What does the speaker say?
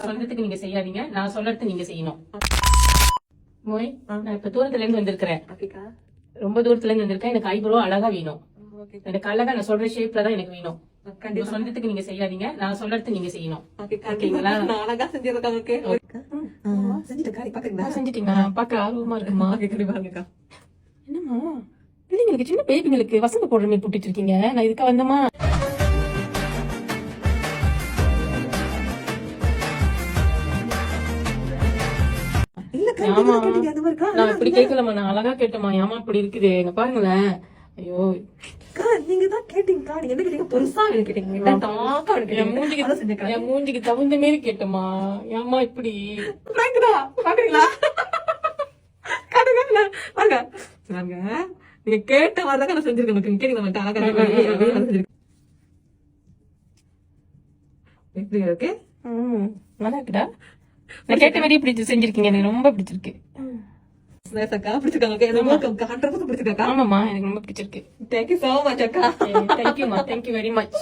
சொல்றதுக்கு நீங்க செய்யாதீங்க, நான் சொல்றது நீங்க செய்யணும். மோய், நான் இப்ப தூரத்துல இருந்து வந்திருக்கிறேன். ரொம்ப தூரத்துல இருந்து வந்திருக்கேன். எனக்கு ஐப்ரோ அழகா வேணும். எனக்கு அழகா நான் சொல்ற ஷேப்ல தான் எனக்கு வேணும். சொல்றதுக்கு நீங்க செய்யாதீங்க, நான் சொல்றது நீங்க செய்யணும். ஓகேங்களா? அழகா செஞ்சிட்டீங்களா? பாக்க ஆர்வமா இருக்குமா? என்னம்மா பிள்ளைங்களுக்கு, சின்ன பேபிங்களுக்கு வசந்த போடுற மாதிரி போட்டுட்டு இருக்கீங்க. நான் இதுக்கு வந்தமா? நான் இப்படி கேட்கலமா, நான் அழகா கேட்டமா. ஏமா இப்படி இருக்குது? எங்க பாருங்களேன். ஐயோ, நீங்க தான் கேட்டீங்கக்கா. நீங்க என்ன கேட்டீங்க? பெருசா கேட்டீங்க. என் மூஞ்சிக்கு தகுந்த மாரி கேட்டமா. ஏமா இப்படி? பாக்குறீங்களா? பாருங்க, நீங்க கேட்ட மாதிரிதான் நான் செஞ்சிருக்கேன். கேட்டீங்க அழகா ஓகே. நல்லா இருக்குடா. நான் கேட்ட மாதிரி இப்படி செஞ்சிருக்கீங்க. எனக்கு ரொம்ப பிடிச்சிருக்கு. பிடிச்சிருக்காங்க. ஆமாமா, எனக்கு ரொம்ப பிடிச்சிருக்கு. தேங்க்யூ சோ மச் அக்கா. தேங்க்யூமா, தேங்க்யூ வெரி மச்.